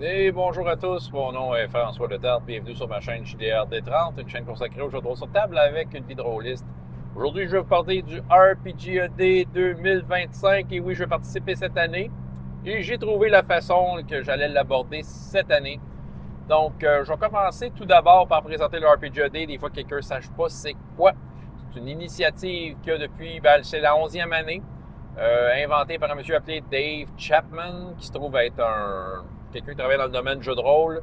Et bonjour à tous, mon nom est François Letarte, bienvenue sur ma chaîne JDR D30, une chaîne consacrée aux jeux de rôle sur table avec une vie de rôliste. Aujourd'hui, je vais vous parler du RPGED 2025 et oui, je vais participer cette année et j'ai trouvé la façon que j'allais l'aborder cette année. Donc, je vais commencer tout d'abord par présenter le RPGED, des fois quelqu'un ne sache pas c'est quoi. C'est une initiative que depuis, c'est la 11e année, inventée par un monsieur appelé Dave Chapman, qui se trouve être quelqu'un qui travaille dans le domaine du jeu de rôle.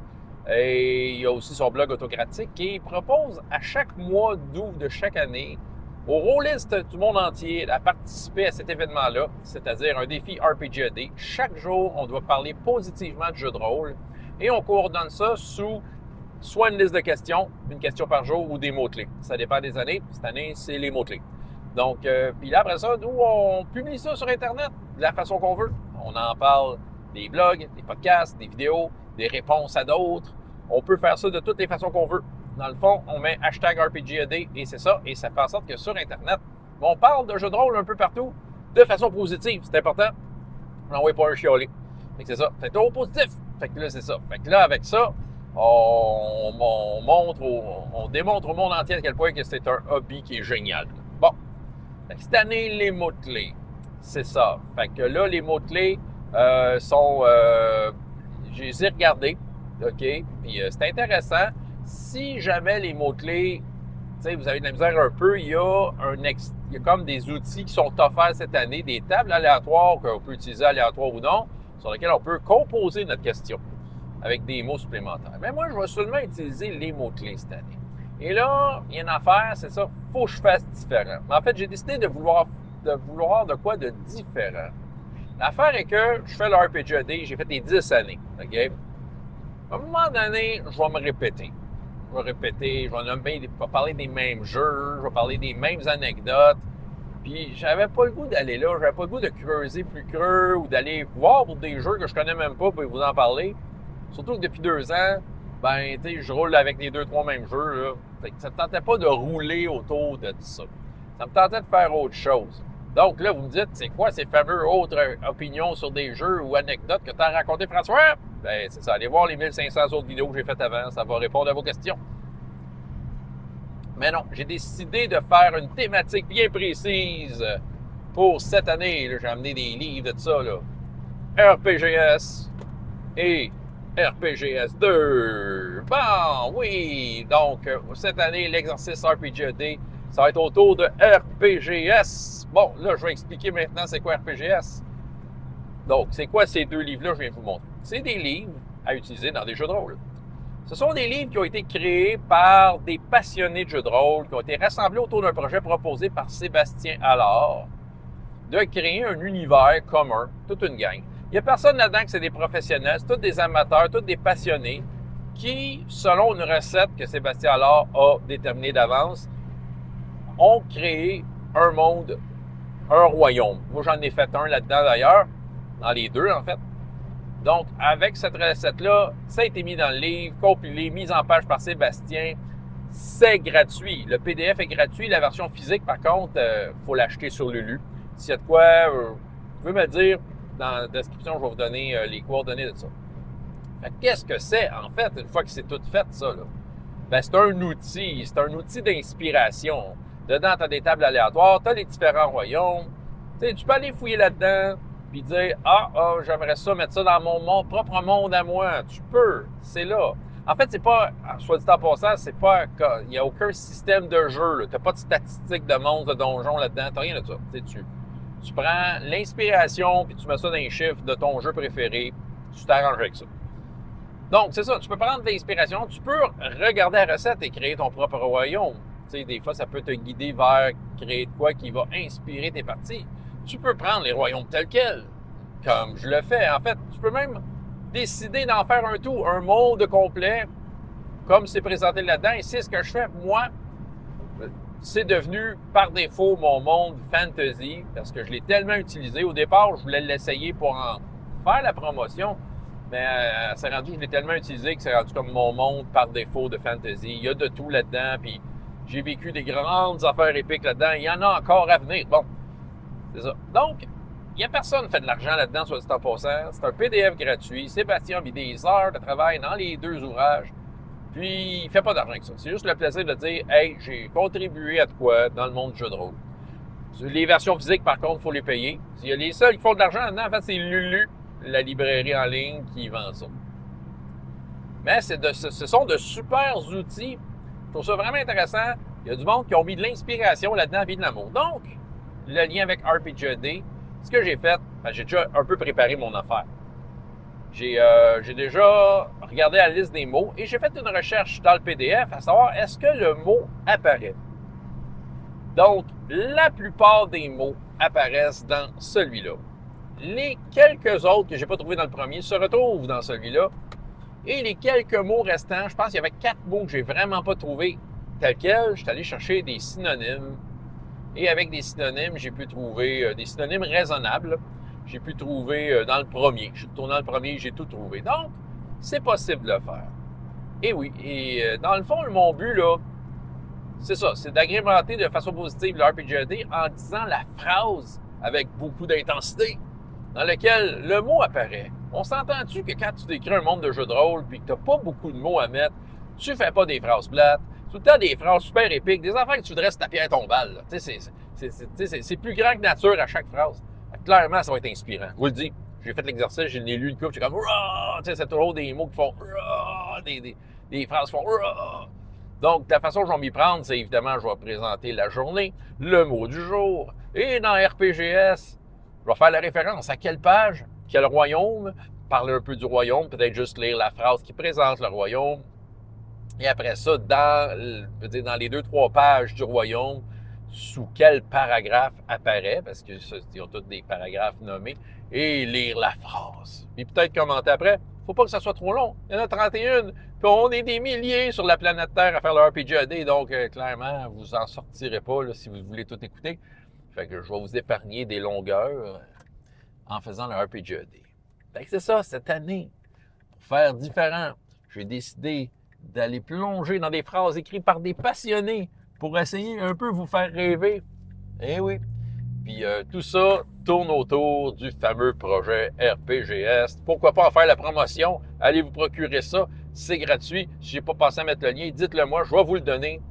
Et il y a aussi son blog autocratique qui propose à chaque mois d'août de chaque année aux rôlistes du monde entier à participer à cet événement-là, c'est-à-dire un défi RPGED. Chaque jour, on doit parler positivement de jeu de rôle et on coordonne ça sous soit une liste de questions, une question par jour ou des mots-clés. Ça dépend des années. Cette année, c'est les mots-clés. Donc, puis là, après ça, nous, on publie ça sur Internet de la façon qu'on veut. On en parle des blogs, des podcasts, des vidéos, des réponses à d'autres. On peut faire ça de toutes les façons qu'on veut. Dans le fond, on met hashtag RPGED et c'est ça. Et ça fait en sorte que sur Internet, on parle de jeux de rôle un peu partout de façon positive. C'est important. On n'envoie pas un chiolé. Fait que c'est ça. Fait que positif. Fait que là, c'est ça. Fait que là, avec ça, on démontre au monde entier à quel point que c'est un hobby qui est génial. Bon. Cette année, les mots-clés. C'est ça. Fait que là, les mots-clés sont... je les ai regardés. OK? Puis c'est intéressant. Si jamais les mots-clés, tu sais, vous avez de la misère un peu, il y a comme des outils qui sont offerts cette année, des tables aléatoires qu'on peut utiliser aléatoires ou non, sur lesquelles on peut composer notre question avec des mots supplémentaires. Mais moi, je vais seulement utiliser les mots-clés cette année. Et là, il y a une affaire, c'est ça, faut que je fasse différent. Mais en fait, j'ai décidé de vouloir de quoi de différent. L'affaire est que je fais le RPGED, j'ai fait les 10 années, OK? À un moment donné, je vais me répéter. Je vais parler des mêmes jeux, je vais parler des mêmes anecdotes. Puis j'avais pas le goût d'aller là, j'avais pas le goût de creuser plus creux ou d'aller voir pour des jeux que je connais même pas pour vous en parler. Surtout que depuis 2 ans, tu sais, je roule avec les 2-3 mêmes jeux, là. Fait que ça me tentait pas de rouler autour de ça. Ça me tentait de faire autre chose. Donc là, vous me dites, c'est quoi ces fameux autres opinions sur des jeux ou anecdotes que tu as raconté, François? Ben, c'est ça. Allez voir les 1500 autres vidéos que j'ai faites avant. Ça va répondre à vos questions. Mais non, j'ai décidé de faire une thématique bien précise pour cette année. J'ai amené des livres de ça, là. RPGS et RPGS 2. Bon, oui. Donc, cette année, l'exercice RPGED, ça va être autour de RPGS. Bon, là, je vais expliquer maintenant c'est quoi RPGS. Donc, c'est quoi ces deux livres-là que je viens de vous montrer? C'est des livres à utiliser dans des jeux de rôle. Ce sont des livres qui ont été créés par des passionnés de jeux de rôle, qui ont été rassemblés autour d'un projet proposé par Sébastien Allard, de créer un univers commun, toute une gang. Il n'y a personne là-dedans que c'est des professionnels, c'est tous des amateurs, tous des passionnés, qui, selon une recette que Sébastien Allard a déterminée d'avance, ont créé un monde, un royaume. Moi, j'en ai fait un là-dedans d'ailleurs, dans les deux en fait. Donc, avec cette recette-là, ça a été mis dans le livre, compilé, mis en page par Sébastien. C'est gratuit. Le PDF est gratuit. La version physique, par contre, faut l'acheter sur Lulu. S'il y a de quoi, vous pouvez me le dire dans la description, je vais vous donner les coordonnées de ça. Fait qu'est-ce que c'est, en fait, une fois que c'est tout fait, ça, là? Ben, c'est un outil d'inspiration. Dedans, tu as des tables aléatoires, tu as les différents royaumes. Tu sais, tu peux aller fouiller là-dedans, puis dire j'aimerais ça, mettre ça dans mon propre monde à moi. Tu peux, c'est là. En fait, c'est pas, soit dit en passant, c'est pas, il n'y a aucun système de jeu. Tu n'as pas de statistiques de monstres, de donjons là-dedans, tu rien de ça. Tu prends l'inspiration, puis tu mets ça dans les chiffres de ton jeu préféré, tu t'arranges avec ça. Donc, c'est ça, tu peux prendre de l'inspiration, tu peux regarder la recette et créer ton propre royaume. Tu sais, des fois, ça peut te guider vers créer de quoi qui va inspirer tes parties. Tu peux prendre les royaumes tels quels, comme je le fais. En fait, tu peux même décider d'en faire un tout, un monde complet, comme c'est présenté là-dedans. Et c'est ce que je fais. Moi, c'est devenu par défaut mon monde fantasy, parce que je l'ai tellement utilisé. Au départ, je voulais l'essayer pour en faire la promotion, mais c'est rendu, je l'ai tellement utilisé que c'est rendu comme mon monde par défaut de fantasy. Il y a de tout là-dedans, puis j'ai vécu des grandes affaires épiques là-dedans. Il y en a encore à venir. Bon, c'est ça. Donc, il n'y a personne qui fait de l'argent là-dedans, soit dit en passant. C'est un PDF gratuit. Sébastien a mis des heures de travail dans les deux ouvrages. Puis, il ne fait pas d'argent avec ça. C'est juste le plaisir de dire « Hey, j'ai contribué à de quoi dans le monde du jeu de rôle. » Les versions physiques, par contre, il faut les payer. Il y a les seuls qui font de l'argent là-dedans, en fait, c'est Lulu, la librairie en ligne, qui vend ça. Mais ce sont de super outils. Je trouve ça vraiment intéressant. Il y a du monde qui ont mis de l'inspiration là-dedans et de l'amour. Donc, le lien avec RPG-AD, ce que j'ai fait, j'ai déjà un peu préparé mon affaire. J'ai déjà regardé la liste des mots et j'ai fait une recherche dans le PDF à savoir est-ce que le mot apparaît. Donc, la plupart des mots apparaissent dans celui-là. Les quelques autres que je n'ai pas trouvés dans le premier se retrouvent dans celui-là. Et les quelques mots restants, je pense qu'il y avait 4 mots que j'ai vraiment pas trouvés tels quels. Je suis allé chercher des synonymes. Et avec des synonymes, j'ai pu trouver des synonymes raisonnables. J'ai pu trouver dans le premier. Je suis retourné dans le premier, j'ai tout trouvé. Donc, c'est possible de le faire. Et oui, et dans le fond, mon but, là, c'est ça, c'est d'agrémenter de façon positive le RPG-AD en disant la phrase avec beaucoup d'intensité dans laquelle le mot apparaît. On s'entend-tu que quand tu décris un monde de jeu de rôle puis que tu n'as pas beaucoup de mots à mettre, tu fais pas des phrases plates, tout le temps des phrases super épiques, des affaires que tu voudrais se taper à ton bal. C'est plus grand que nature à chaque phrase. Clairement, ça va être inspirant. Je vous le dis, j'ai fait l'exercice, j'ai lu une couple, j'ai comme c'est toujours des mots qui font des phrases qui font. Donc, la façon dont je vais m'y prendre, c'est évidemment, je vais présenter la journée, le mot du jour, et dans RPGS, je vais faire la référence à quelle page, quel royaume, parler un peu du royaume, peut-être juste lire la phrase qui présente le royaume. Et après ça, dans les 2-3 pages du royaume, sous quel paragraphe apparaît, parce qu'ils ont tous des paragraphes nommés, et lire la phrase. Puis peut-être commenter après. Faut pas que ça soit trop long. Il y en a 31, puis on est des milliers sur la planète Terre à faire le RPG-AD, donc clairement, vous en sortirez pas là, si vous voulez tout écouter. Fait que je vais vous épargner des longueurs en faisant le RPG-AD. Fait que c'est ça, cette année, pour faire différent, j'ai décidé d'aller plonger dans des phrases écrites par des passionnés pour essayer un peu vous faire rêver. Eh oui. Puis tout ça tourne autour du fameux projet RPGS. Pourquoi pas en faire la promotion? Allez vous procurer ça. C'est gratuit. Si j'ai pas pensé à mettre le lien, dites-le moi. Je vais vous le donner.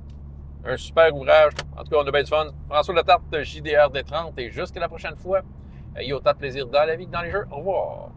Un super ouvrage. En tout cas, on a bien du fun. François Letarte, JDR D30. Et jusqu'à la prochaine fois, ayez autant de plaisir dans la vie que dans les jeux. Au revoir.